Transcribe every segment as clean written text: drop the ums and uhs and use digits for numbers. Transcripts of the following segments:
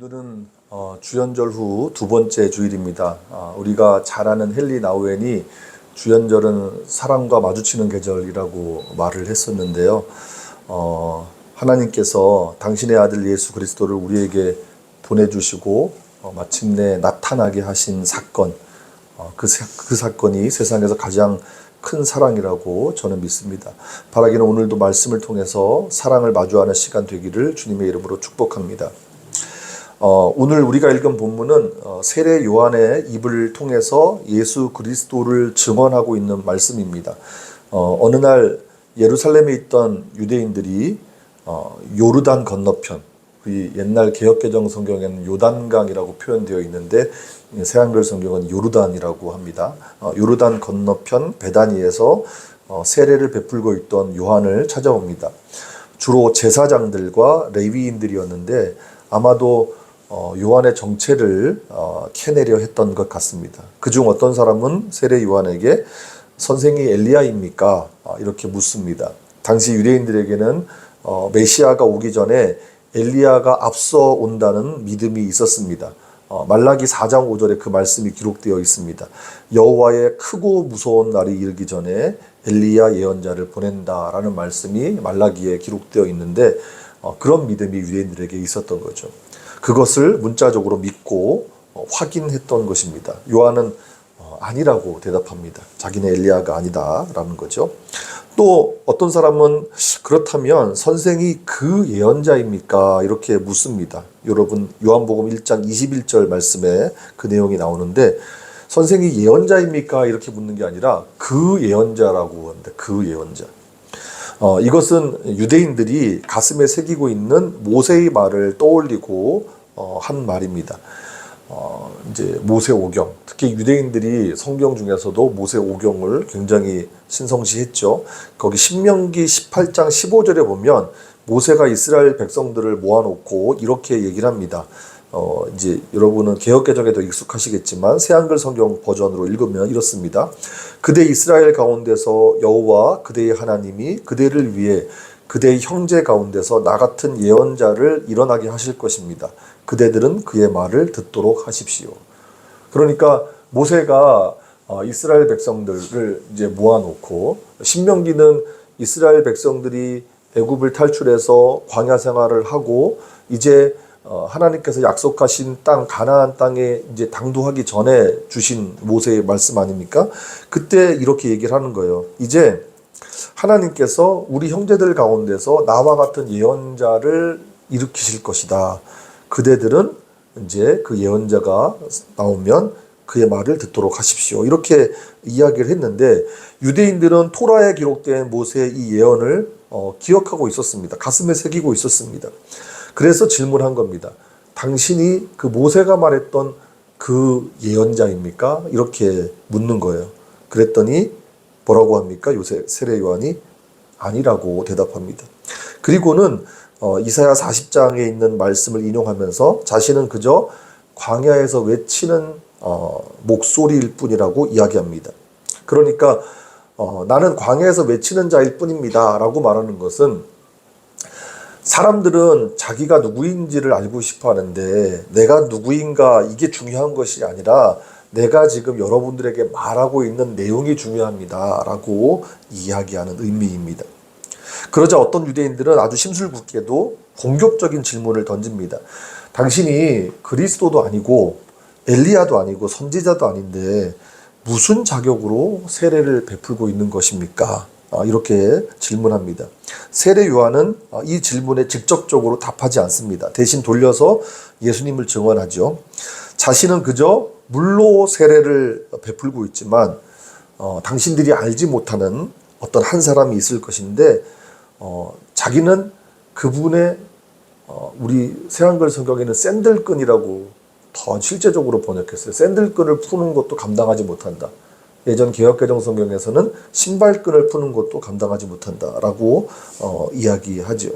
오늘은 주연절 후 두 번째 주일입니다. 우리가 잘 아는 헨리 나우엔이 주연절은 사랑과 마주치는 계절이라고 말을 했었는데요. 하나님께서 당신의 아들 예수 그리스도를 우리에게 보내주시고 마침내 나타나게 하신 사건, 그 사건이 세상에서 가장 큰 사랑이라고 저는 믿습니다. 바라기는 오늘도 말씀을 통해서 사랑을 마주하는 시간 되기를 주님의 이름으로 축복합니다. 오늘 우리가 읽은 본문은 세례 요한의 입을 통해서 예수 그리스도를 증언하고 있는 말씀입니다. 어느 날 예루살렘에 있던 유대인들이 요르단 건너편, 그 옛날 개역개정 성경에는 요단강이라고 표현되어 있는데 새한글 성경은 요르단이라고 합니다. 요르단 건너편 베다니에서 세례를 베풀고 있던 요한을 찾아옵니다. 주로 제사장들과 레위인들이었는데 아마도 요한의 정체를 캐내려 했던 것 같습니다. 그중 어떤 사람은 세례 요한에게 선생이 엘리야입니까? 이렇게 묻습니다. 당시 유대인들에게는 메시아가 오기 전에 엘리야가 앞서 온다는 믿음이 있었습니다. 말라기 4장 5절에 그 말씀이 기록되어 있습니다. 여호와의 크고 무서운 날이 이르기 전에 엘리야 예언자를 보낸다라는 말씀이 말라기에 기록되어 있는데 그런 믿음이 유대인들에게 있었던 거죠. 그것을 문자적으로 믿고 확인했던 것입니다. 요한은 아니라고 대답합니다. 자기는 엘리야가 아니다라는 거죠. 또 어떤 사람은 그렇다면 선생이 그 예언자입니까? 이렇게 묻습니다. 여러분 요한복음 1장 21절 말씀에 그 내용이 나오는데 선생이 예언자입니까? 이렇게 묻는 게 아니라 그 예언자라고 하는데 그 예언자. 이것은 유대인들이 가슴에 새기고 있는 모세의 말을 떠올리고 한 말입니다. 이제 모세오경, 특히 유대인들이 성경 중에서도 모세오경을 굉장히 신성시했죠. 거기 신명기 18장 15절에 보면 모세가 이스라엘 백성들을 모아놓고 이렇게 얘기를 합니다. 이제 여러분은 개역개정에 더 익숙하시겠지만 새한글 성경 버전으로 읽으면 이렇습니다. 그대 이스라엘 가운데서 여호와 그대의 하나님이 그대를 위해 그대의 형제 가운데서 나 같은 예언자를 일어나게 하실 것입니다. 그대들은 그의 말을 듣도록 하십시오. 그러니까 모세가 이스라엘 백성들을 이제 모아놓고 신명기는 이스라엘 백성들이 애굽을 탈출해서 광야 생활을 하고 이제 하나님께서 약속하신 땅 가나안 땅에 이제 당도하기 전에 주신 모세의 말씀 아닙니까? 그때 이렇게 얘기를 하는 거예요. 이제 하나님께서 우리 형제들 가운데서 나와 같은 예언자를 일으키실 것이다. 그대들은 이제 그 예언자가 나오면 그의 말을 듣도록 하십시오. 이렇게 이야기를 했는데 유대인들은 토라에 기록된 모세의 이 예언을 기억하고 있었습니다. 가슴에 새기고 있었습니다. 그래서 질문한 겁니다. 당신이 그 모세가 말했던 그 예언자입니까? 이렇게 묻는 거예요. 그랬더니 뭐라고 합니까? 세례 요한이 아니라고 대답합니다. 그리고는 이사야 40장에 있는 말씀을 인용하면서 자신은 그저 광야에서 외치는 목소리일 뿐이라고 이야기합니다. 그러니까 나는 광야에서 외치는 자일 뿐입니다 라고 말하는 것은 사람들은 자기가 누구인지를 알고 싶어 하는데 내가 누구인가 이게 중요한 것이 아니라 내가 지금 여러분들에게 말하고 있는 내용이 중요합니다 라고 이야기하는 의미입니다. 그러자 어떤 유대인들은 아주 심술궂게도 공격적인 질문을 던집니다. 당신이 그리스도도 아니고 엘리야도 아니고 선지자도 아닌데 무슨 자격으로 세례를 베풀고 있는 것입니까? 이렇게 질문합니다. 세례 요한은 이 질문에 직접적으로 답하지 않습니다. 대신 돌려서 예수님을 증언하죠. 자신은 그저 물로 세례를 베풀고 있지만 당신들이 알지 못하는 어떤 한 사람이 있을 것인데 자기는 그분의 우리 새한글 성경에는 샌들끈이라고 더 실제적으로 번역했어요. 샌들끈을 푸는 것도 감당하지 못한다. 예전 개역개정 성경에서는 신발끈을 푸는 것도 감당하지 못한다라고 이야기하죠.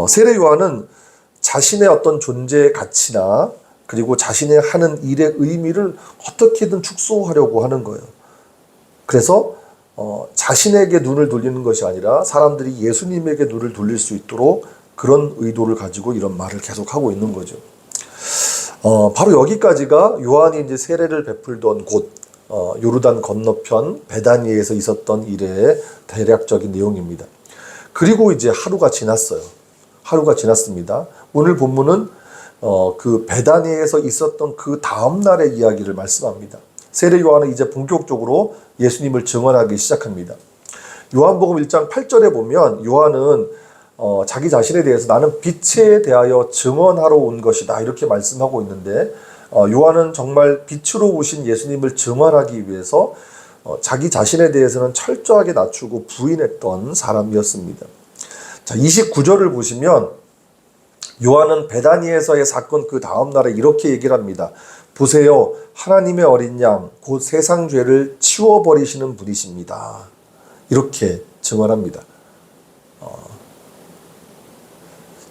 세례 요한은 자신의 어떤 존재의 가치나 그리고 자신의 하는 일의 의미를 어떻게든 축소하려고 하는 거예요. 그래서 자신에게 눈을 돌리는 것이 아니라 사람들이 예수님에게 눈을 돌릴 수 있도록 그런 의도를 가지고 이런 말을 계속하고 있는 거죠. 바로 여기까지가 요한이 이제 세례를 베풀던 곳, 요르단 건너편 베다니에서 있었던 일의 대략적인 내용입니다. 그리고 이제 하루가 지났어요. 하루가 지났습니다. 오늘 본문은 그 베다니에서 있었던 그 다음 날의 이야기를 말씀합니다. 세례 요한은 이제 본격적으로 예수님을 증언하기 시작합니다. 요한복음 1장 8절에 보면 요한은 자기 자신에 대해서 나는 빛에 대하여 증언하러 온 것이다 이렇게 말씀하고 있는데, 요한은 정말 빛으로 오신 예수님을 증언하기 위해서 자기 자신에 대해서는 철저하게 낮추고 부인했던 사람이었습니다. 자, 29절을 보시면 요한은 베다니에서의 사건 그 다음 날에 이렇게 얘기를 합니다. 보세요, 하나님의 어린 양, 곧 세상 죄를 치워버리시는 분이십니다. 이렇게 증언합니다.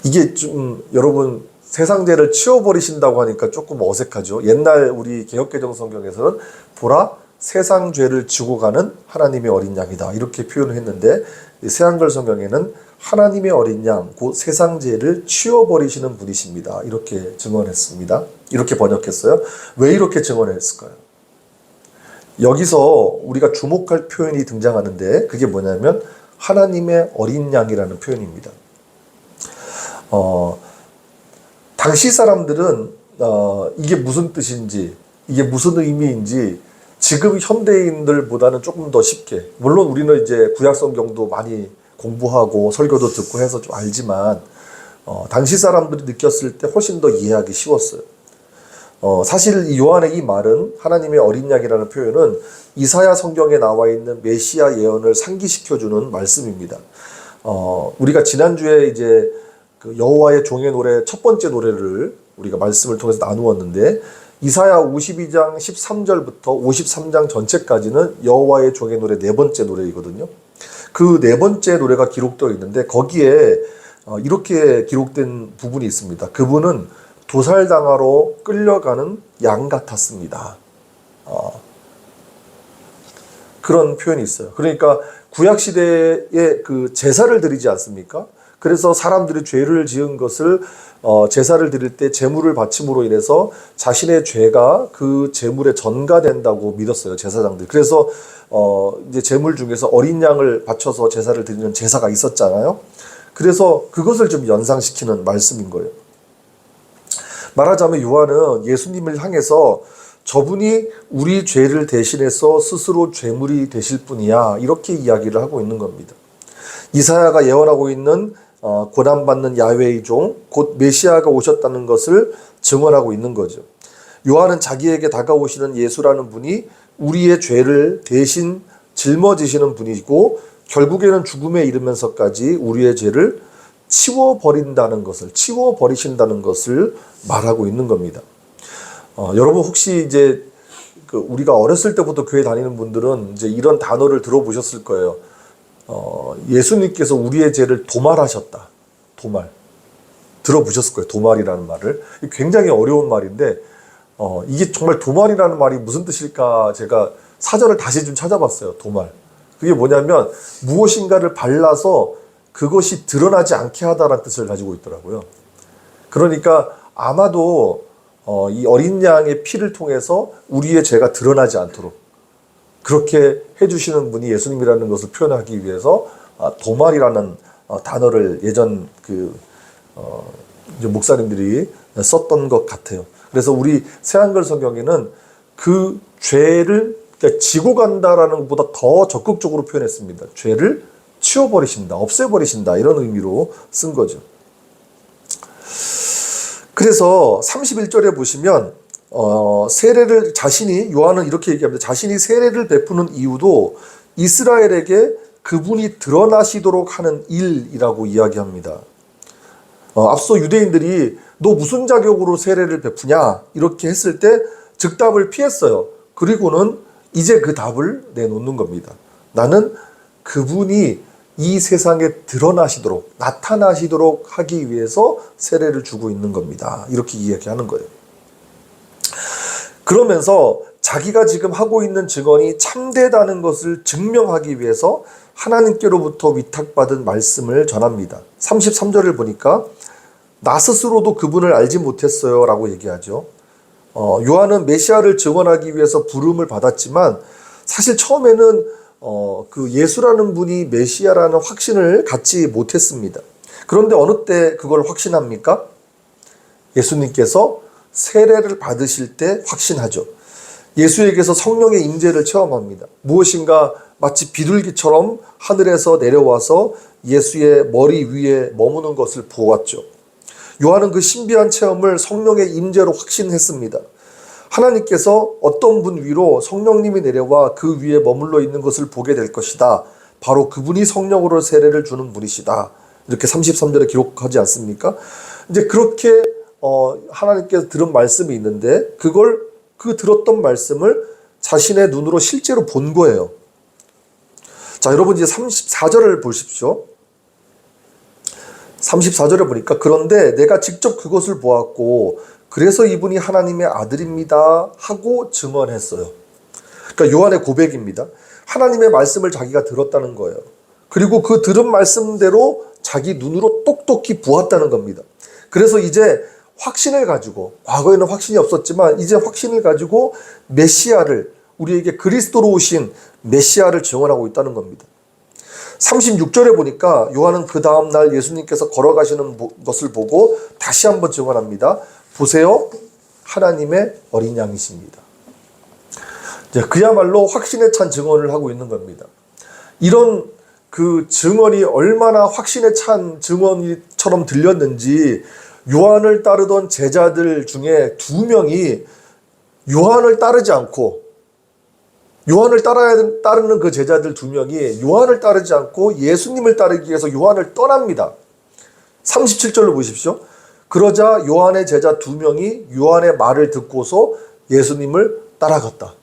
이게 좀 여러분 세상 죄를 치워버리신다고 하니까 조금 어색하죠. 옛날 우리 개역개정 성경에서는 보라 세상 죄를 지고 가는 하나님의 어린 양이다 이렇게 표현을 했는데, 새한글 성경에는 하나님의 어린 양, 곧 세상 죄를 치워버리시는 분이십니다 이렇게 증언했습니다. 이렇게 번역했어요. 왜 이렇게 증언했을까요? 여기서 우리가 주목할 표현이 등장하는데 그게 뭐냐면 하나님의 어린 양이라는 표현입니다. 당시 사람들은 이게 무슨 뜻인지, 이게 무슨 의미인지 지금 현대인들보다는 조금 더 쉽게, 물론 우리는 이제 구약 성경도 많이 공부하고 설교도 듣고 해서 좀 알지만 당시 사람들이 느꼈을 때 훨씬 더 이해하기 쉬웠어요. 사실 이 요한의 이 말은, 하나님의 어린 양이라는 표현은 이사야 성경에 나와 있는 메시아 예언을 상기시켜주는 말씀입니다. 우리가 지난주에 이제 그 여호와의 종의 노래 첫 번째 노래를 우리가 말씀을 통해서 나누었는데, 이사야 52장 13절부터 53장 전체까지는 여호와의 종의 노래 네 번째 노래이거든요. 그 네 번째 노래가 기록되어 있는데 거기에 이렇게 기록된 부분이 있습니다. 그분은 도살당하러 끌려가는 양 같았습니다. 그런 표현이 있어요. 그러니까 구약시대에 그 제사를 드리지 않습니까? 그래서 사람들이 죄를 지은 것을 제사를 드릴 때 제물을 바침으로 인해서 자신의 죄가 그 제물에 전가된다고 믿었어요, 제사장들. 그래서 이제 제물 중에서 어린 양을 바쳐서 제사를 드리는 제사가 있었잖아요. 그래서 그것을 좀 연상시키는 말씀인 거예요. 말하자면 요한은 예수님을 향해서 저분이 우리 죄를 대신해서 스스로 죄물이 되실 분이야 이렇게 이야기를 하고 있는 겁니다. 이사야가 예언하고 있는 고난받는 야훼의 종, 곧 메시아가 오셨다는 것을 증언하고 있는 거죠. 요한은 자기에게 다가오시는 예수라는 분이 우리의 죄를 대신 짊어지시는 분이고, 결국에는 죽음에 이르면서까지 우리의 죄를 치워버린다는 것을, 치워버리신다는 것을 말하고 있는 겁니다. 여러분 혹시 이제 우리가 어렸을 때부터 교회 다니는 분들은 이제 이런 단어를 들어보셨을 거예요. 예수님께서 우리의 죄를 도말하셨다. 도말. 들어보셨을 거예요. 도말이라는 말을. 굉장히 어려운 말인데, 이게 정말 도말이라는 말이 무슨 뜻일까 제가 사전을 다시 좀 찾아봤어요. 도말. 그게 뭐냐면 무엇인가를 발라서 그것이 드러나지 않게 하다라는 뜻을 가지고 있더라고요. 그러니까 아마도 이 어린 양의 피를 통해서 우리의 죄가 드러나지 않도록 그렇게 해주시는 분이 예수님이라는 것을 표현하기 위해서 도말이라는 단어를 예전 이제 목사님들이 썼던 것 같아요. 그래서 우리 새한글 성경에는 그 죄를 그러니까 지고 간다라는 것보다 더 적극적으로 표현했습니다. 죄를 치워버리신다, 없애버리신다 이런 의미로 쓴 거죠. 그래서 31절에 보시면 세례를 요한은 이렇게 얘기합니다. 자신이 세례를 베푸는 이유도 이스라엘에게 그분이 드러나시도록 하는 일이라고 이야기합니다. 앞서 유대인들이 너 무슨 자격으로 세례를 베푸냐 이렇게 했을 때 즉답을 피했어요. 그리고는 이제 그 답을 내놓는 겁니다. 나는 그분이 이 세상에 드러나시도록, 나타나시도록 하기 위해서 세례를 주고 있는 겁니다. 이렇게 이야기하는 거예요. 그러면서 자기가 지금 하고 있는 증언이 참되다는 것을 증명하기 위해서 하나님께로부터 위탁받은 말씀을 전합니다. 33절을 보니까 나 스스로도 그분을 알지 못했어요 라고 얘기하죠. 요한은 메시아를 증언하기 위해서 부름을 받았지만 사실 처음에는 그 예수라는 분이 메시아라는 확신을 갖지 못했습니다. 그런데 어느 때 그걸 확신합니까? 예수님께서 세례를 받으실 때 확신하죠. 예수에게서 성령의 임재를 체험합니다. 무엇인가 마치 비둘기처럼 하늘에서 내려와서 예수의 머리 위에 머무는 것을 보았죠. 요한은 그 신비한 체험을 성령의 임재로 확신했습니다. 하나님께서 어떤 분 위로 성령님이 내려와 그 위에 머물러 있는 것을 보게 될 것이다. 바로 그분이 성령으로 세례를 주는 분이시다. 이렇게 33절에 기록하지 않습니까? 이제 그렇게 하나님께서 들은 말씀이 있는데 그 들었던 말씀을 자신의 눈으로 실제로 본 거예요. 자, 여러분 이제 34절을 보십시오. 34절에 보니까 그런데 내가 직접 그것을 보았고 그래서 이분이 하나님의 아들입니다 하고 증언했어요. 그러니까 요한의 고백입니다. 하나님의 말씀을 자기가 들었다는 거예요. 그리고 그 들은 말씀대로 자기 눈으로 똑똑히 보았다는 겁니다. 그래서 이제 확신을 가지고, 과거에는 확신이 없었지만 이제 확신을 가지고 메시아를, 우리에게 그리스도로 오신 메시아를 증언하고 있다는 겁니다. 36절에 보니까 요한은 그 다음날 예수님께서 걸어가시는 것을 보고 다시 한번 증언합니다. 보세요, 하나님의 어린 양이십니다. 그야말로 확신에 찬 증언을 하고 있는 겁니다. 이런 그 증언이 얼마나 확신에 찬 증언처럼 들렸는지 요한을 따르던 제자들 중에 2명이 요한을 따르지 않고, 요한을 따르는 그 제자들 2명이 요한을 따르지 않고 예수님을 따르기 위해서 요한을 떠납니다. 37절로 보십시오. 그러자 요한의 제자 2명이 요한의 말을 듣고서 예수님을 따라갔다.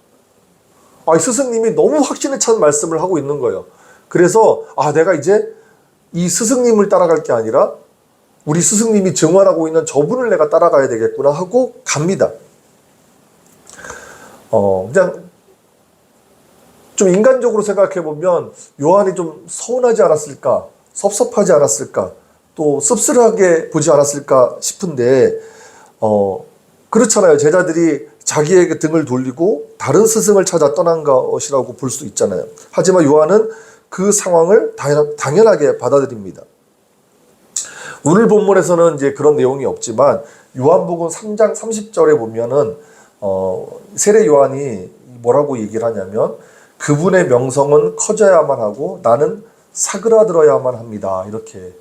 스승님이 너무 확신에 찬 말씀을 하고 있는 거예요. 그래서 내가 이제 이 스승님을 따라갈 게 아니라 우리 스승님이 증언하고 있는 저분을 내가 따라가야 되겠구나 하고 갑니다. 그냥 좀 인간적으로 생각해 보면 요한이 좀 서운하지 않았을까, 섭섭하지 않았을까, 또 씁쓸하게 보지 않았을까 싶은데 그렇잖아요. 제자들이 자기에게 등을 돌리고 다른 스승을 찾아 떠난 것이라고 볼 수 있잖아요. 하지만 요한은 그 상황을 당연하게 받아들입니다. 오늘 본문에서는 이제 그런 내용이 없지만 요한복음 3장 30절에 보면은 세례 요한이 뭐라고 얘기를 하냐면 그분의 명성은 커져야만 하고 나는 사그라들어야만 합니다. 이렇게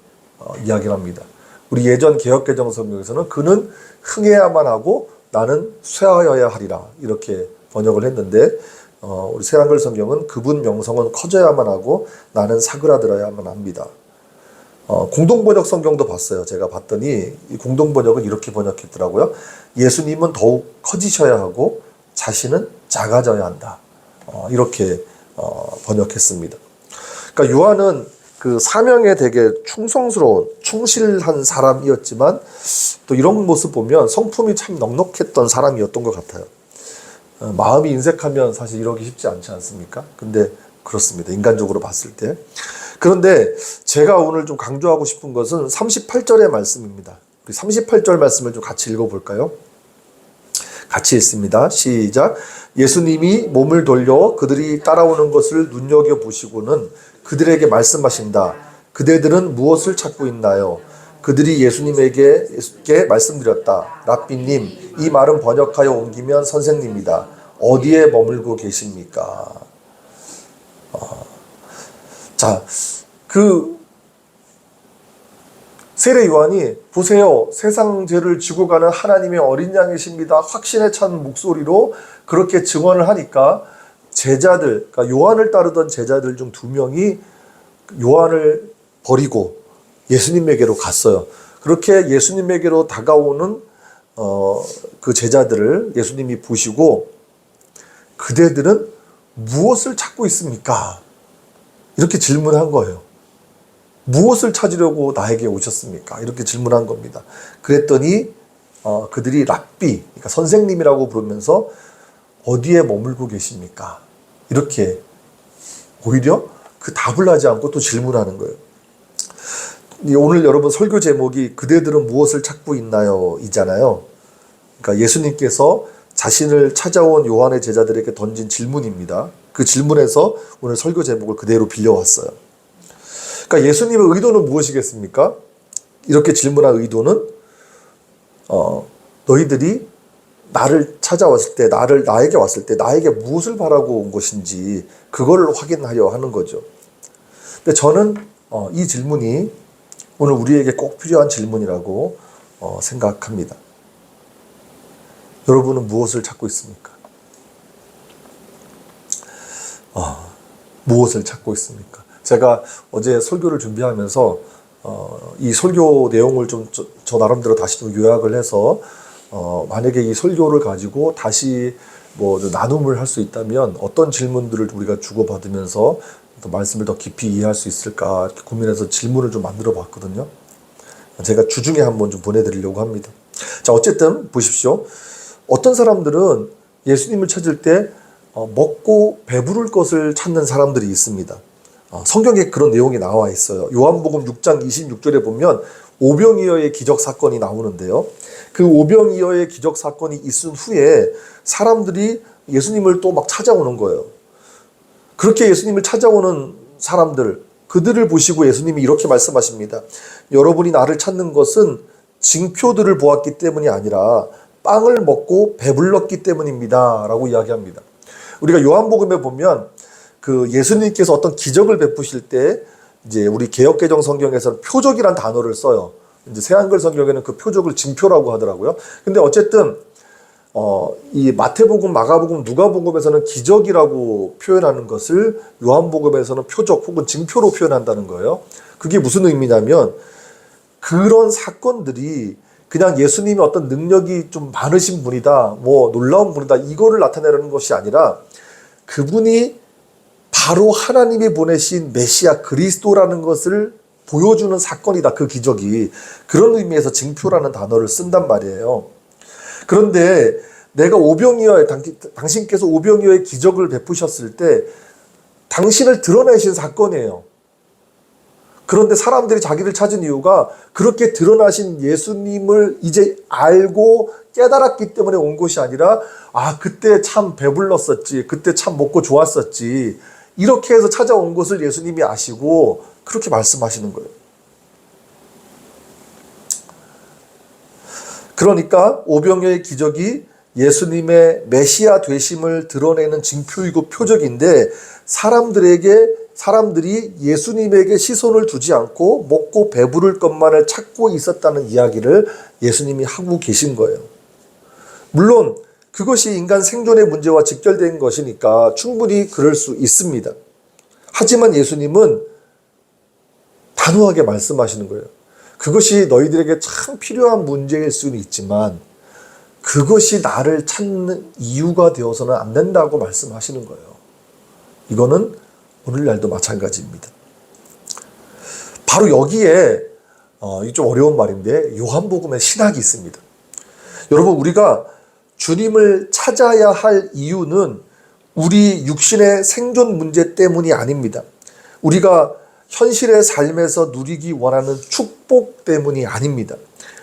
이야기를 합니다. 우리 예전 개역개정 성경에서는 그는 흥해야만 하고 나는 쇠하여야 하리라 이렇게 번역을 했는데 우리 새한글 성경은 그분 명성은 커져야만 하고 나는 사그라들어야만 합니다. 공동번역 성경도 봤어요. 제가 봤더니 이 공동번역은 이렇게 번역했더라고요. 예수님은 더욱 커지셔야 하고 자신은 작아져야 한다. 이렇게 번역했습니다. 그러니까 요한은 그 사명에 되게 충성스러운, 충실한 사람이었지만 또 이런 모습 보면 성품이 참 넉넉했던 사람이었던 것 같아요. 마음이 인색하면 사실 이러기 쉽지 않지 않습니까? 근데 그렇습니다. 인간적으로 봤을 때. 그런데 제가 오늘 좀 강조하고 싶은 것은 38절의 말씀입니다. 우리 38절 말씀을 좀 같이 읽어볼까요? 같이 읽습니다. 시작. 예수님이 몸을 돌려 그들이 따라오는 것을 눈여겨보시고는 그들에게 말씀하신다. 그대들은 무엇을 찾고 있나요? 그들이 예수님에게 말씀드렸다. 랍비님, 이 말은 번역하여 옮기면 선생님이다. 어디에 머물고 계십니까? 자, 그 세례 요한이 보세요, 세상 죄를 지고 가는 하나님의 어린 양이십니다. 확신에 찬 목소리로 그렇게 증언을 하니까 제자들, 그러니까 요한을 따르던 제자들 중 2명이 요한을 버리고 예수님에게로 갔어요. 그렇게 예수님에게로 다가오는 그 제자들을 예수님이 보시고 그대들은 무엇을 찾고 있습니까? 이렇게 질문한 거예요. 무엇을 찾으려고 나에게 오셨습니까? 이렇게 질문한 겁니다. 그랬더니 그들이 랍비, 그러니까 선생님이라고 부르면서 어디에 머물고 계십니까? 이렇게 오히려 그 답을 하지 않고 또 질문하는 거예요. 오늘 여러분 설교 제목이 그대들은 무엇을 찾고 있나요? 이잖아요. 그러니까 예수님께서 자신을 찾아온 요한의 제자들에게 던진 질문입니다. 그 질문에서 오늘 설교 제목을 그대로 빌려왔어요. 그러니까 예수님의 의도는 무엇이겠습니까? 이렇게 질문한 의도는 너희들이 나를 찾아왔을 때, 나에게 왔을 때 나에게 무엇을 바라고 온 것인지 그걸 확인하려 하는 거죠. 근데 저는 이 질문이 오늘 우리에게 꼭 필요한 질문이라고 생각합니다. 여러분은 무엇을 찾고 있습니까? 무엇을 찾고 있습니까? 제가 어제 설교를 준비하면서 이 설교 내용을 좀 저 나름대로 다시 좀 요약을 해서 만약에 이 설교를 가지고 다시 뭐 나눔을 할 수 있다면 어떤 질문들을 우리가 주고받으면서 또 말씀을 더 깊이 이해할 수 있을까 이렇게 고민해서 질문을 좀 만들어 봤거든요. 제가 주중에 한번 좀 보내드리려고 합니다. 자, 어쨌든 보십시오. 어떤 사람들은 예수님을 찾을 때 먹고 배부를 것을 찾는 사람들이 있습니다. 성경에 그런 내용이 나와 있어요. 요한복음 6장 26절에 보면 오병이어의 기적 사건이 나오는데요. 그 오병이어의 기적 사건이 있은 후에 사람들이 예수님을 또 막 찾아오는 거예요. 그렇게 예수님을 찾아오는 사람들, 그들을 보시고 예수님이 이렇게 말씀하십니다. 여러분이 나를 찾는 것은 징표들을 보았기 때문이 아니라 빵을 먹고 배불렀기 때문입니다. 라고 이야기합니다. 우리가 요한복음에 보면 그 예수님께서 어떤 기적을 베푸실 때 이제 우리 개역개정 성경에서는 표적이란 단어를 써요. 이제 새한글 성경에는 그 표적을 징표라고 하더라고요. 근데 어쨌든 이 마태복음, 마가복음, 누가복음에서는 기적이라고 표현하는 것을 요한복음에서는 표적 혹은 징표로 표현한다는 거예요. 그게 무슨 의미냐면 그런 사건들이 그냥 예수님이 어떤 능력이 좀 많으신 분이다, 뭐 놀라운 분이다 이거를 나타내는 것이 아니라 그분이 바로 하나님이 보내신 메시아 그리스도라는 것을 보여주는 사건이다. 그 기적이. 그런 의미에서 징표라는 단어를 쓴단 말이에요. 그런데 내가 당신께서 오병이어의 기적을 베푸셨을 때 당신을 드러내신 사건이에요. 그런데 사람들이 자기를 찾은 이유가 그렇게 드러나신 예수님을 이제 알고 깨달았기 때문에 온 것이 아니라 그때 참 배불렀었지, 그때 참 먹고 좋았었지, 이렇게 해서 찾아온 것을 예수님이 아시고 그렇게 말씀하시는 거예요. 그러니까 오병이어의 기적이 예수님의 메시아 되심을 드러내는 징표이고 표적인데 사람들이 예수님에게 시선을 두지 않고 먹고 배부를 것만을 찾고 있었다는 이야기를 예수님이 하고 계신 거예요. 물론 그것이 인간 생존의 문제와 직결된 것이니까 충분히 그럴 수 있습니다. 하지만 예수님은 단호하게 말씀하시는 거예요. 그것이 너희들에게 참 필요한 문제일 수는 있지만 그것이 나를 찾는 이유가 되어서는 안 된다고 말씀하시는 거예요. 이거는 오늘날도 마찬가지입니다. 바로 여기에 좀 어려운 말인데 요한복음의 신학이 있습니다. 여러분, 우리가 주님을 찾아야 할 이유는 우리 육신의 생존 문제 때문이 아닙니다. 우리가 현실의 삶에서 누리기 원하는 축복 때문이 아닙니다.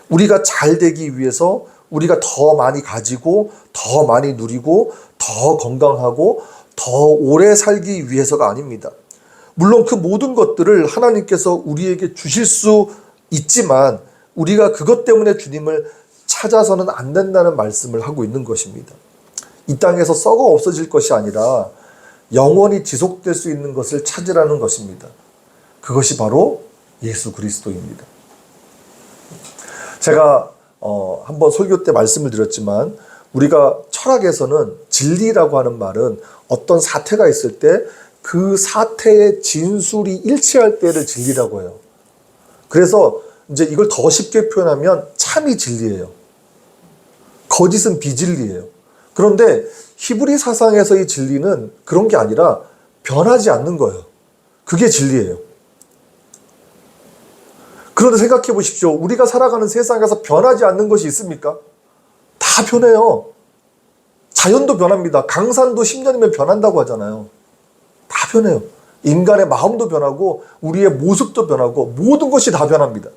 우리가 잘 되기 위해서 우리가 더 많이 가지고 더 많이 누리고 더 건강하고 더 오래 살기 위해서가 아닙니다. 물론 그 모든 것들을 하나님께서 우리에게 주실 수 있지만 우리가 그것 때문에 주님을 찾아서는 안 된다는 말씀을 하고 있는 것입니다. 이 땅에서 썩어 없어질 것이 아니라 영원히 지속될 수 있는 것을 찾으라는 것입니다. 그것이 바로 예수 그리스도입니다. 제가 한번 설교 때 말씀을 드렸지만 우리가 철학에서는 진리라고 하는 말은 어떤 사태가 있을 때 그 사태의 진술이 일치할 때를 진리라고 해요. 그래서 이제 이걸 더 쉽게 표현하면 참이 진리예요. 거짓은 비진리예요. 그런데 히브리 사상에서의 진리는 그런 게 아니라 변하지 않는 거예요. 그게 진리예요. 그런데 생각해 보십시오. 우리가 살아가는 세상에서 변하지 않는 것이 있습니까? 다 변해요. 자연도 변합니다. 강산도 10년이면 변한다고 하잖아요. 다 변해요. 인간의 마음도 변하고 우리의 모습도 변하고 모든 것이 다 변합니다.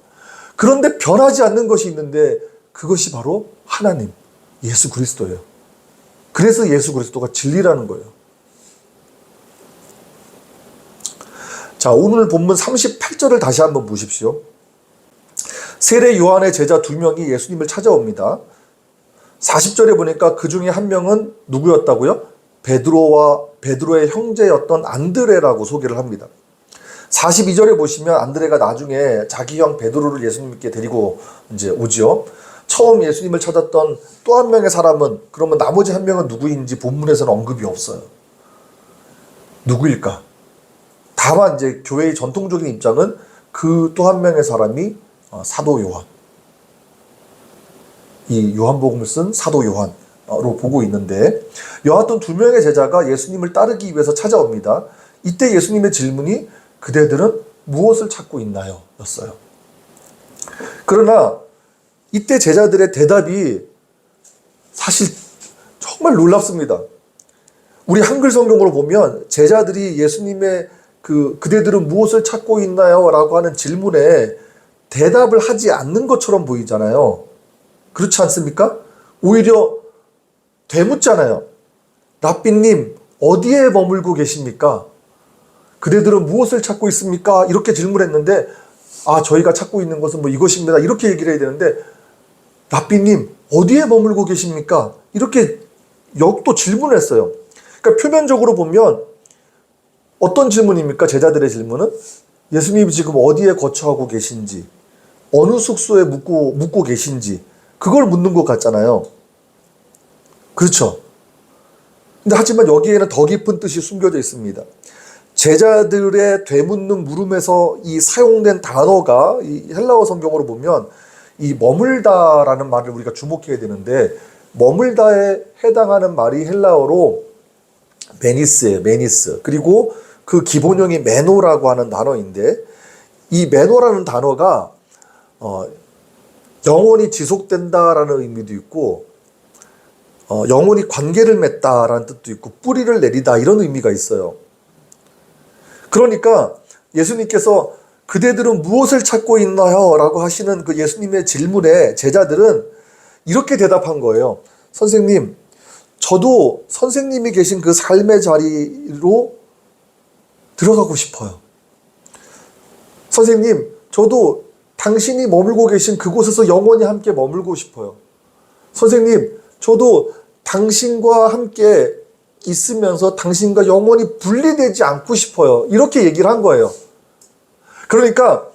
그런데 변하지 않는 것이 있는데 그것이 바로 하나님, 예수 그리스도예요. 그래서 예수 그리스도가 진리라는 거예요. 자, 오늘 본문 38절을 다시 한번 보십시오. 세례 요한의 제자 2명이 예수님을 찾아옵니다. 40절에 보니까 그 중에 한 명은 누구였다고요? 베드로의 형제였던 안드레라고 소개를 합니다. 42절에 보시면 안드레가 나중에 자기 형 베드로를 예수님께 데리고 이제 오지요. 처음 예수님을 찾았던 또 한 명의 사람은, 그러면 나머지 한 명은 누구인지 본문에서는 언급이 없어요. 누구일까? 다만 이제 교회의 전통적인 입장은 그 또 한 명의 사람이 사도 요한, 이 요한복음을 쓴 사도 요한으로 보고 있는데, 여하튼 2명의 제자가 예수님을 따르기 위해서 찾아옵니다. 이때 예수님의 질문이 그대들은 무엇을 찾고 있나요? 였어요. 그러나 이때 제자들의 대답이 사실 정말 놀랍습니다. 우리 한글 성경으로 보면 제자들이 예수님의 그대들은 무엇을 찾고 있나요? 라고 하는 질문에 대답을 하지 않는 것처럼 보이잖아요. 그렇지 않습니까? 오히려 되묻잖아요. 랍비님, 어디에 머물고 계십니까? 그대들은 무엇을 찾고 있습니까? 이렇게 질문했는데, 저희가 찾고 있는 것은 뭐 이것입니다. 이렇게 얘기를 해야 되는데, 랍비님, 어디에 머물고 계십니까? 이렇게 또 질문을 했어요. 그러니까 표면적으로 보면 어떤 질문입니까? 제자들의 질문은 예수님이 지금 어디에 거처하고 계신지, 어느 숙소에 묵고 계신지, 그걸 묻는 것 같잖아요. 그렇죠? 근데 하지만 여기에는 더 깊은 뜻이 숨겨져 있습니다. 제자들의 되묻는 물음에서 이 사용된 단어가 이 헬라어 성경으로 보면 이 머물다라는 말을 우리가 주목해야 되는데, 머물다에 해당하는 말이 헬라어로 메니스예요. 메니스. 그리고 그 기본형이 메노라고 하는 단어인데, 이 메노라는 단어가 영원히 지속된다라는 의미도 있고, 영원히 관계를 맺다라는 뜻도 있고, 뿌리를 내리다 이런 의미가 있어요. 그러니까 예수님께서 그대들은 무엇을 찾고 있나요? 라고 하시는 그 예수님의 질문에 제자들은 이렇게 대답한 거예요. 선생님, 저도 선생님이 계신 그 삶의 자리로 들어가고 싶어요. 선생님, 저도 당신이 머물고 계신 그곳에서 영원히 함께 머물고 싶어요. 선생님, 저도 당신과 함께 있으면서 당신과 영원히 분리되지 않고 싶어요. 이렇게 얘기를 한 거예요. 그러니까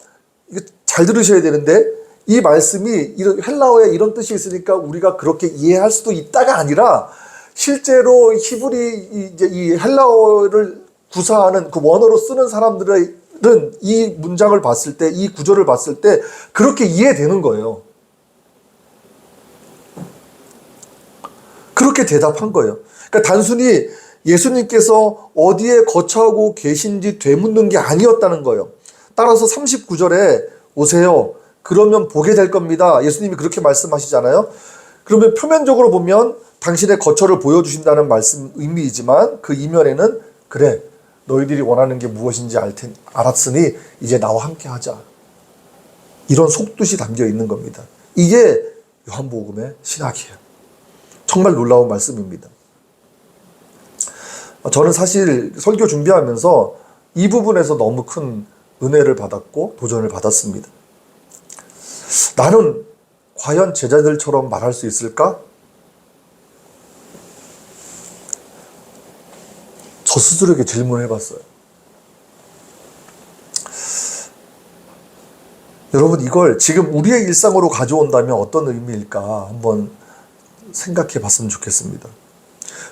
잘 들으셔야 되는데, 이 말씀이 헬라어에 이런 뜻이 있으니까 우리가 그렇게 이해할 수도 있다가 아니라, 실제로 히브리 이 헬라어를 구사하는 그 원어로 쓰는 사람들은 이 문장을 봤을 때, 이 구절을 봤을 때 그렇게 이해되는 거예요. 그렇게 대답한 거예요. 그러니까 단순히 예수님께서 어디에 거처하고 계신지 되묻는 게 아니었다는 거예요. 따라서 39절에 오세요. 그러면 보게 될 겁니다. 예수님이 그렇게 말씀하시잖아요. 그러면 표면적으로 보면 당신의 거처를 보여주신다는 말씀 의미이지만, 그 이면에는 그래, 너희들이 원하는 게 무엇인지 알았으니 이제 나와 함께 하자, 이런 속뜻이 담겨 있는 겁니다. 이게 요한복음의 신학이에요. 정말 놀라운 말씀입니다. 저는 사실 설교 준비하면서 이 부분에서 너무 큰 은혜를 받았고 도전을 받았습니다. 나는 과연 제자들처럼 말할 수 있을까? 저 스스로에게 질문을 해봤어요. 여러분, 이걸 지금 우리의 일상으로 가져온다면 어떤 의미일까 한번 생각해 봤으면 좋겠습니다.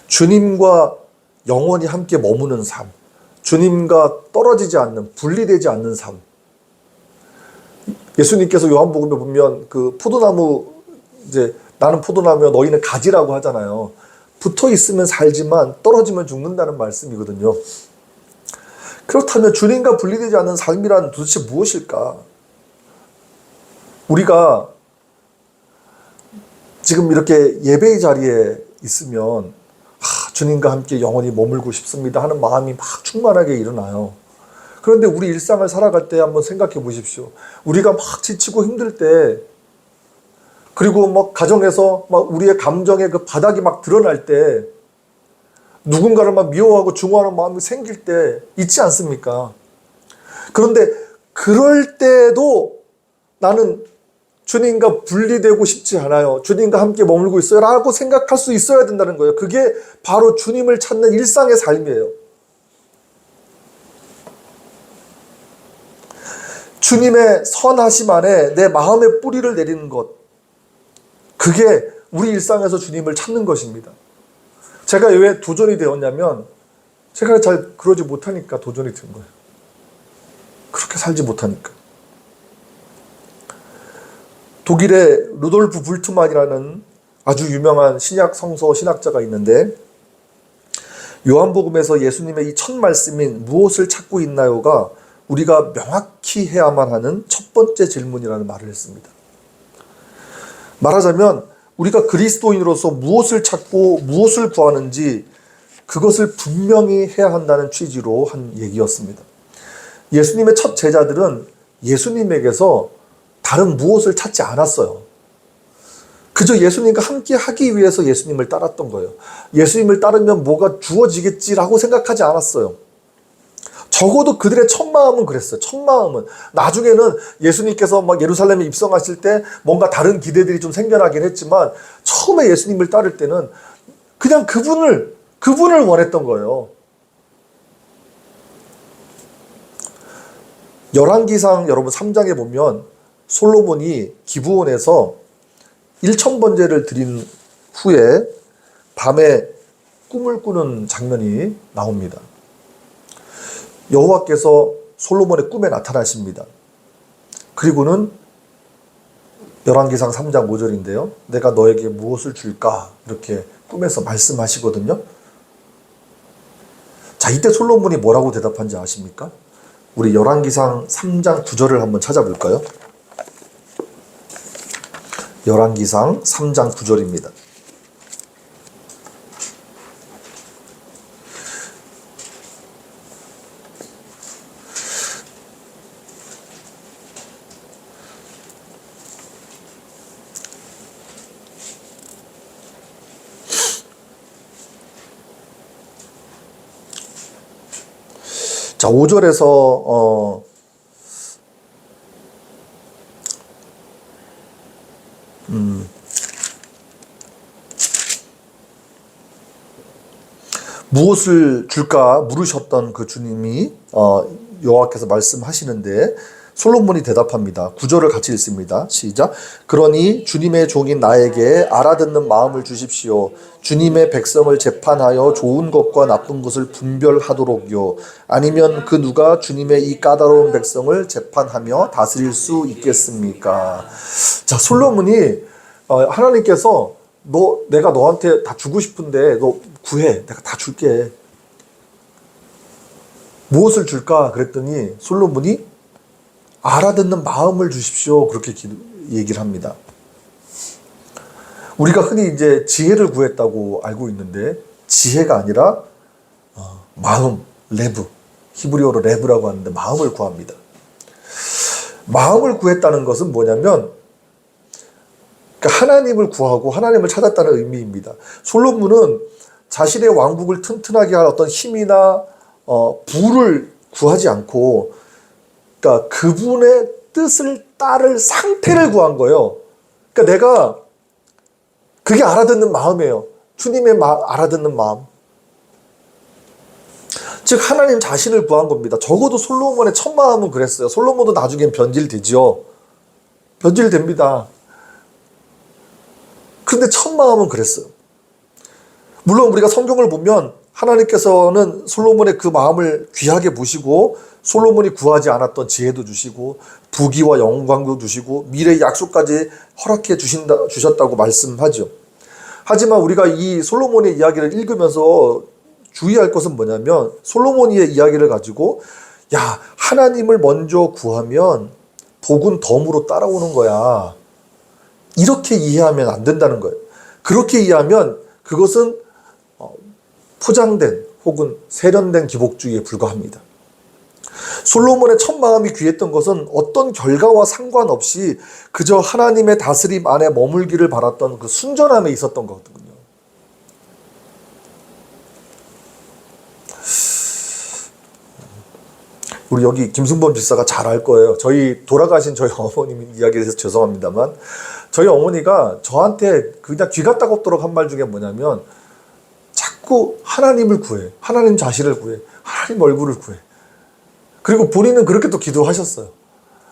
주님과 영원히 함께 머무는 삶, 주님과 떨어지지 않는, 분리되지 않는 삶. 예수님께서 요한복음에 보면 그 포도나무, 이제 나는 포도나무여 너희는 가지라고 하잖아요. 붙어 있으면 살지만 떨어지면 죽는다는 말씀이거든요. 그렇다면 주님과 분리되지 않는 삶이란 도대체 무엇일까? 우리가 지금 이렇게 예배의 자리에 있으면 주님과 함께 영원히 머물고 싶습니다 하는 마음이 막 충만하게 일어나요. 그런데 우리 일상을 살아갈 때 한번 생각해 보십시오. 우리가 막 지치고 힘들 때, 그리고 막 가정에서 막 우리의 감정의 그 바닥이 막 드러날 때, 누군가를 막 미워하고 증오하는 마음이 생길 때 있지 않습니까? 그런데 그럴 때도 나는 주님과 분리되고 싶지 않아요. 주님과 함께 머물고 있어요 라고 생각할 수 있어야 된다는 거예요. 그게 바로 주님을 찾는 일상의 삶이에요. 주님의 선하심 안에 내 마음의 뿌리를 내리는 것, 그게 우리 일상에서 주님을 찾는 것입니다. 제가 왜 도전이 되었냐면, 제가 잘 그러지 못하니까 도전이 된 거예요. 그렇게 살지 못하니까. 독일의 루돌프 불트만이라는 아주 유명한 신약 성서 신학자가 있는데, 요한복음에서 예수님의 이 첫 말씀인 무엇을 찾고 있나요가 우리가 명확히 해야만 하는 첫 번째 질문이라는 말을 했습니다. 말하자면 우리가 그리스도인으로서 무엇을 찾고 무엇을 구하는지 그것을 분명히 해야 한다는 취지로 한 얘기였습니다. 예수님의 첫 제자들은 예수님에게서 다른 무엇을 찾지 않았어요. 그저 예수님과 함께 하기 위해서 예수님을 따랐던 거예요. 예수님을 따르면 뭐가 주어지겠지라고 생각하지 않았어요. 적어도 그들의 첫 마음은 그랬어요. 첫 마음은. 나중에는 예수님께서 막 예루살렘에 입성하실 때 뭔가 다른 기대들이 좀 생겨나긴 했지만, 처음에 예수님을 따를 때는 그냥 그분을 원했던 거예요. 열왕기상 여러분 3장에 보면 솔로몬이 기브온에서 1000번제를 드린 후에 밤에 꿈을 꾸는 장면이 나옵니다. 여호와께서 솔로몬의 꿈에 나타나십니다. 그리고는 열왕기상 3장 5절인데요. 내가 너에게 무엇을 줄까? 이렇게 꿈에서 말씀하시거든요. 자, 이때 솔로몬이 뭐라고 대답한지 아십니까? 우리 열왕기상 3장 9절을 한번 찾아볼까요? 열왕기상 3장 9절입니다. 자, 5절에서 무엇을 줄까 물으셨던 그 주님이 여호와께서 말씀하시는데, 솔로몬이 대답합니다. 9절을 같이 읽습니다. 시작. 그러니 주님의 종인 나에게 알아듣는 마음을 주십시오. 주님의 백성을 재판하여 좋은 것과 나쁜 것을 분별하도록요. 아니면 그 누가 주님의 이 까다로운 백성을 재판하며 다스릴 수 있겠습니까? 자, 솔로몬이 하나님께서 내가 너한테 다 주고 싶은데 너 구해. 내가 다 줄게. 무엇을 줄까? 그랬더니 솔로몬이 알아듣는 마음을 주십시오. 그렇게 얘기를 합니다. 우리가 흔히 이제 지혜를 구했다고 알고 있는데, 지혜가 아니라 마음, 레브. 히브리어로 레브라고 하는데 마음을 구합니다. 마음을 구했다는 것은 뭐냐면, 그러니까 하나님을 구하고 하나님을 찾았다는 의미입니다. 솔로몬은 자신의 왕국을 튼튼하게 할 어떤 힘이나 부를 구하지 않고, 그러니까 그분의 뜻을 따를 상태를 구한 거예요. 그러니까 내가 그게 알아듣는 마음이에요. 주님의 알아듣는 마음. 즉 하나님 자신을 구한 겁니다. 적어도 솔로몬의 첫 마음은 그랬어요. 솔로몬도 나중엔 변질되지요. 변질됩니다. 그런데 첫 마음은 그랬어요. 물론 우리가 성경을 보면 하나님께서는 솔로몬의 그 마음을 귀하게 보시고 솔로몬이 구하지 않았던 지혜도 주시고 부귀와 영광도 주시고 미래의 약속까지 허락해 주셨다고 말씀하죠. 하지만 우리가 이 솔로몬의 이야기를 읽으면서 주의할 것은 뭐냐면, 솔로몬의 이야기를 가지고 야, 하나님을 먼저 구하면 복은 덤으로 따라오는 거야, 이렇게 이해하면 안 된다는 거예요. 그렇게 이해하면 그것은 포장된 혹은 세련된 기복주의에 불과합니다. 솔로몬의 첫 마음이 귀했던 것은 어떤 결과와 상관없이 그저 하나님의 다스림 안에 머물기를 바랐던 그 순전함에 있었던 거거든요. 우리 여기 김승범 집사가 잘 알 거예요. 돌아가신 저희 어머님 이야기에 대해서 죄송합니다만, 저희 어머니가 저한테 그냥 귀가 따갑도록 한 말 중에 뭐냐면, 자꾸 하나님을 구해, 하나님 자신을 구해, 하나님 얼굴을 구해. 그리고 본인은 그렇게 또 기도하셨어요.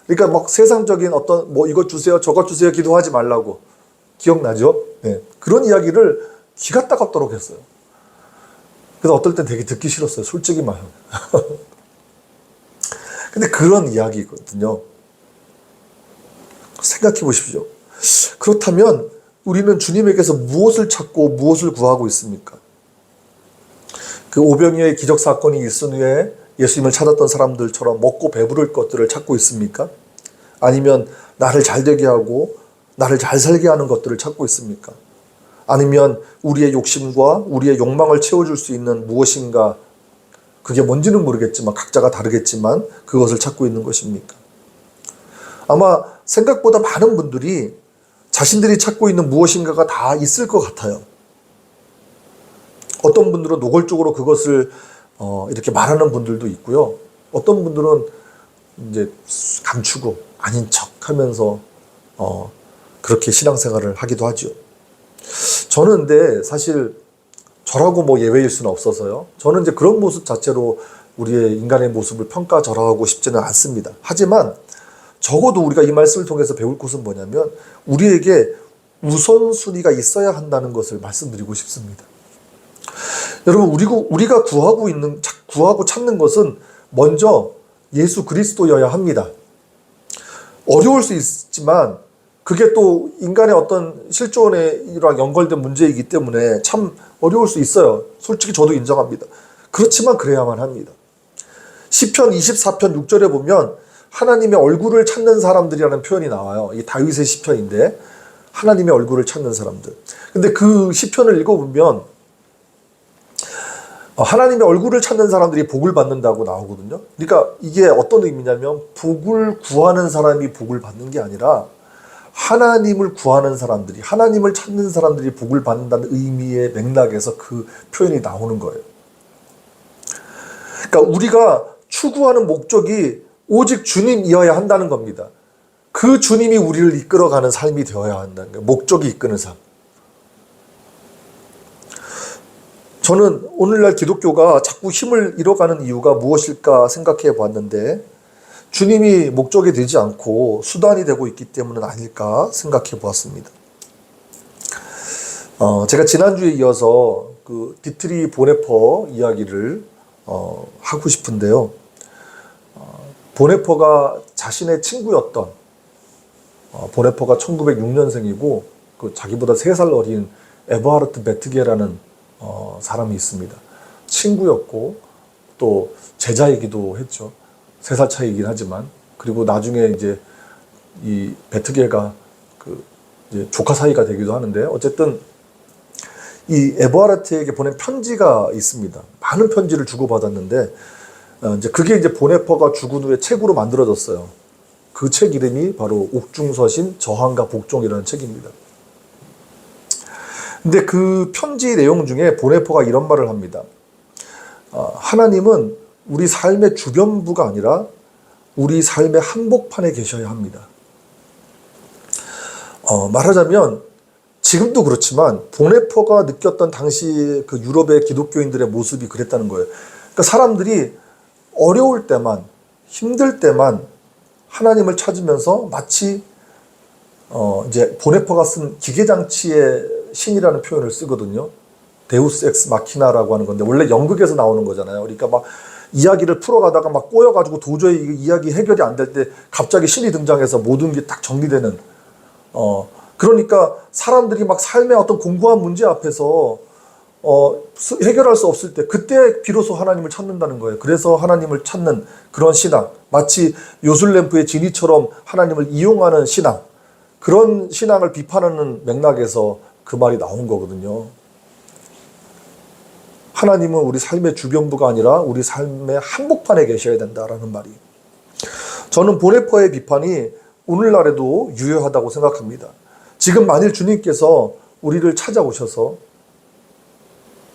그러니까 막 세상적인 어떤 뭐 이것 주세요, 저것 주세요 기도하지 말라고. 기억나죠? 네. 그런 이야기를 귀가 따갑도록 했어요. 그래서 어떨 땐 되게 듣기 싫었어요. 솔직히 말하면. 근데 그런 이야기거든요. 생각해 보십시오. 그렇다면 우리는 주님에게서 무엇을 찾고 무엇을 구하고 있습니까? 그 오병이어의 기적 사건이 있은 후에 예수님을 찾았던 사람들처럼 먹고 배부를 것들을 찾고 있습니까? 아니면 나를 잘되게 하고 나를 잘 살게 하는 것들을 찾고 있습니까? 아니면 우리의 욕심과 우리의 욕망을 채워줄 수 있는 무엇인가, 그게 뭔지는 모르겠지만 각자가 다르겠지만 그것을 찾고 있는 것입니까? 아마 생각보다 많은 분들이 자신들이 찾고 있는 무엇인가가 다 있을 것 같아요. 어떤 분들은 노골적으로 그것을 이렇게 말하는 분들도 있고요. 어떤 분들은 이제 감추고 아닌 척 하면서 그렇게 신앙생활을 하기도 하죠. 저는 근데 사실 저라고 뭐 예외일 수는 없어서요. 저는 이제 그런 모습 자체로 우리의 인간의 모습을 평가절하하고 싶지는 않습니다. 하지만 적어도 우리가 이 말씀을 통해서 배울 것은 뭐냐면 우리에게 우선순위가 있어야 한다는 것을 말씀드리고 싶습니다. 여러분, 우리가 구하고 찾는 것은 먼저 예수 그리스도여야 합니다. 어려울 수 있지만 그게 또 인간의 어떤 실존이랑 연결된 문제이기 때문에 참 어려울 수 있어요. 솔직히 저도 인정합니다. 그렇지만 그래야만 합니다. 시편 24편 6절에 보면 하나님의 얼굴을 찾는 사람들이라는 표현이 나와요. 이 다윗의 시편인데 하나님의 얼굴을 찾는 사람들. 근데 그 시편을 읽어보면 하나님의 얼굴을 찾는 사람들이 복을 받는다고 나오거든요. 그러니까 이게 어떤 의미냐면 복을 구하는 사람이 복을 받는 게 아니라 하나님을 구하는 사람들이, 하나님을 찾는 사람들이 복을 받는다는 의미의 맥락에서 그 표현이 나오는 거예요. 그러니까 우리가 추구하는 목적이 오직 주님이어야 한다는 겁니다. 그 주님이 우리를 이끌어가는 삶이 되어야 한다는 거예요. 목적이 이끄는 삶. 저는 오늘날 기독교가 자꾸 힘을 잃어가는 이유가 무엇일까 생각해 봤는데 주님이 목적이 되지 않고 수단이 되고 있기 때문은 아닐까 생각해 보았습니다. 제가 지난주에 이어서 그 디트리 보네퍼 이야기를 하고 싶은데요. 보네퍼가 자신의 친구였던 보네퍼가 1906년생이고 그 자기보다 3살 어린 에버하르트 베트게라는 사람이 있습니다. 친구였고 또 제자이기도 했죠. 3살 차이이긴 하지만. 그리고 나중에 이제 이 베트게가 이제 조카 사이가 되기도 하는데, 어쨌든 이 에버하르트에게 보낸 편지가 있습니다. 많은 편지를 주고받았는데 이제 그게 이제 보네퍼가 죽은 후에 책으로 만들어졌어요. 그 책 이름이 바로 옥중서신 저항과 복종이라는 책입니다. 근데 그 편지 내용 중에 보네퍼가 이런 말을 합니다. 하나님은 우리 삶의 주변부가 아니라 우리 삶의 한복판에 계셔야 합니다. 말하자면 지금도 그렇지만 보네퍼가 느꼈던 당시 그 유럽의 기독교인들의 모습이 그랬다는 거예요. 그러니까 사람들이 어려울 때만, 힘들 때만 하나님을 찾으면서 마치 이제 보네퍼가 쓴 기계장치의 신이라는 표현을 쓰거든요. 데우스 엑스 마키나라고 하는 건데 원래 연극에서 나오는 거잖아요. 그러니까 막 이야기를 풀어가다가 막 꼬여가지고 도저히 이야기 해결이 안 될 때 갑자기 신이 등장해서 모든 게 딱 정리되는. 그러니까 사람들이 막 삶의 어떤 공고한 문제 앞에서 해결할 수 없을 때 그때 비로소 하나님을 찾는다는 거예요. 그래서 하나님을 찾는 그런 신앙, 마치 요술램프의 지니처럼 하나님을 이용하는 신앙, 그런 신앙을 비판하는 맥락에서 그 말이 나온 거거든요. 하나님은 우리 삶의 주변부가 아니라 우리 삶의 한복판에 계셔야 된다라는 말이. 저는 보네퍼의 비판이 오늘날에도 유효하다고 생각합니다. 지금 만일 주님께서 우리를 찾아오셔서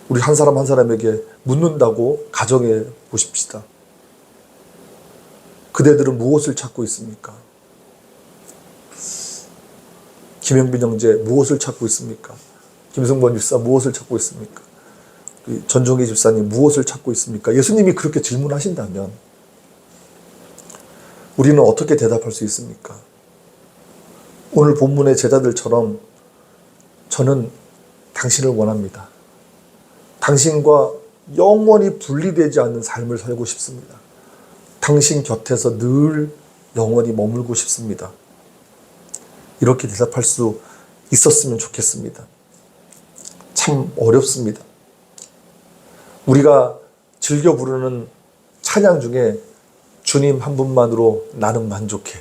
우리 한 사람 한 사람에게 묻는다고 가정해 보십시다. 그대들은 무엇을 찾고 있습니까? 김영빈 형제 무엇을 찾고 있습니까? 김승범 집사 무엇을 찾고 있습니까? 전종희 집사님 무엇을 찾고 있습니까? 예수님이 그렇게 질문하신다면 우리는 어떻게 대답할 수 있습니까? 오늘 본문의 제자들처럼 저는 당신을 원합니다. 당신과 영원히 분리되지 않는 삶을 살고 싶습니다. 당신 곁에서 늘 영원히 머물고 싶습니다. 이렇게 대답할 수 있었으면 좋겠습니다. 참 어렵습니다. 우리가 즐겨 부르는 찬양 중에 주님 한 분만으로 나는 만족해.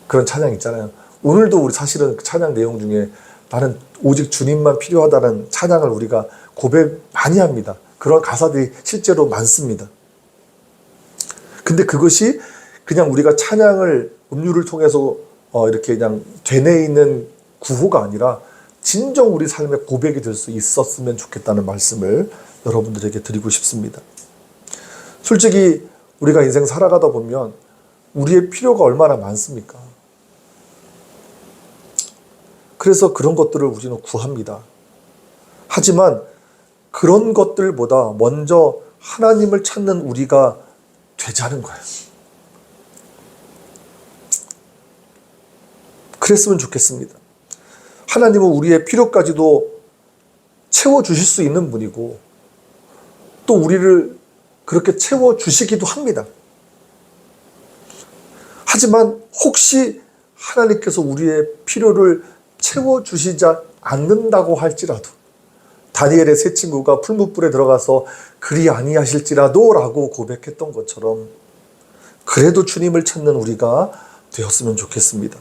그런 찬양 있잖아요. 오늘도 우리 사실은 찬양 내용 중에 나는 오직 주님만 필요하다는 찬양을 우리가 고백 많이 합니다. 그런 가사들이 실제로 많습니다. 근데 그것이 그냥 우리가 찬양을 음료를 통해서 이렇게 그냥 되뇌이는 구호가 아니라 진정 우리 삶의 고백이 될 수 있었으면 좋겠다는 말씀을 여러분들에게 드리고 싶습니다. 솔직히 우리가 인생 살아가다 보면 우리의 필요가 얼마나 많습니까? 그래서 그런 것들을 우리는 구합니다. 하지만 그런 것들보다 먼저 하나님을 찾는 우리가 되자는 거예요. 그랬으면 좋겠습니다. 하나님은 우리의 필요까지도 채워주실 수 있는 분이고 또 우리를 그렇게 채워주시기도 합니다. 하지만 혹시 하나님께서 우리의 필요를 채워주시지 않는다고 할지라도 다니엘의 세 친구가 풀무불에 들어가서 그리 아니하실지라도 라고 고백했던 것처럼 그래도 주님을 찾는 우리가 되었으면 좋겠습니다.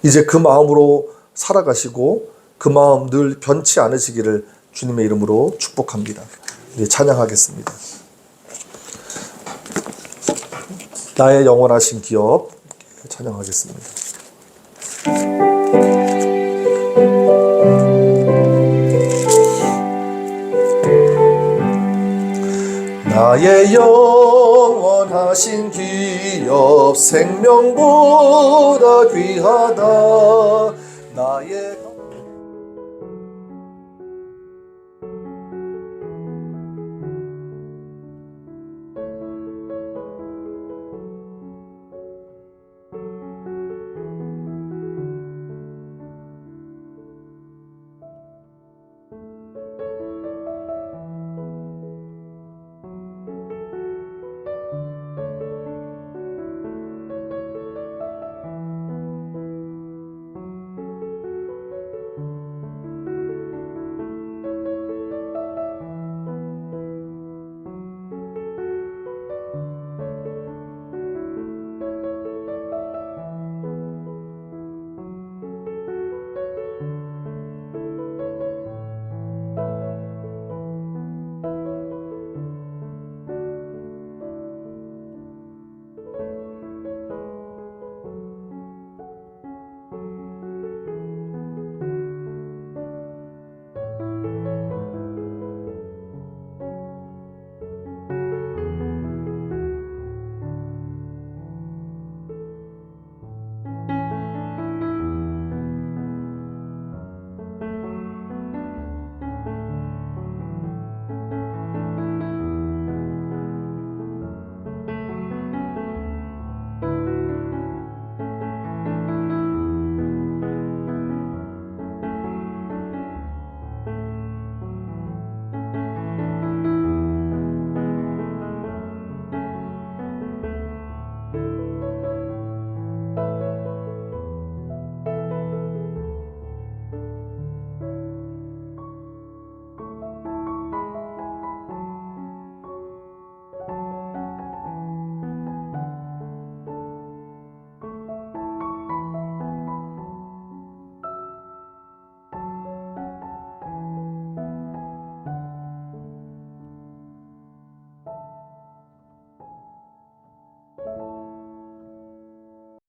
이제 그 마음으로 살아가시고 그 마음 늘 변치 않으시기를 주님의 이름으로 축복합니다. 이제 찬양하겠습니다. 나의 영원하신 기업 찬양하겠습니다. 나의 영원하신 기업 생명보다 귀하다.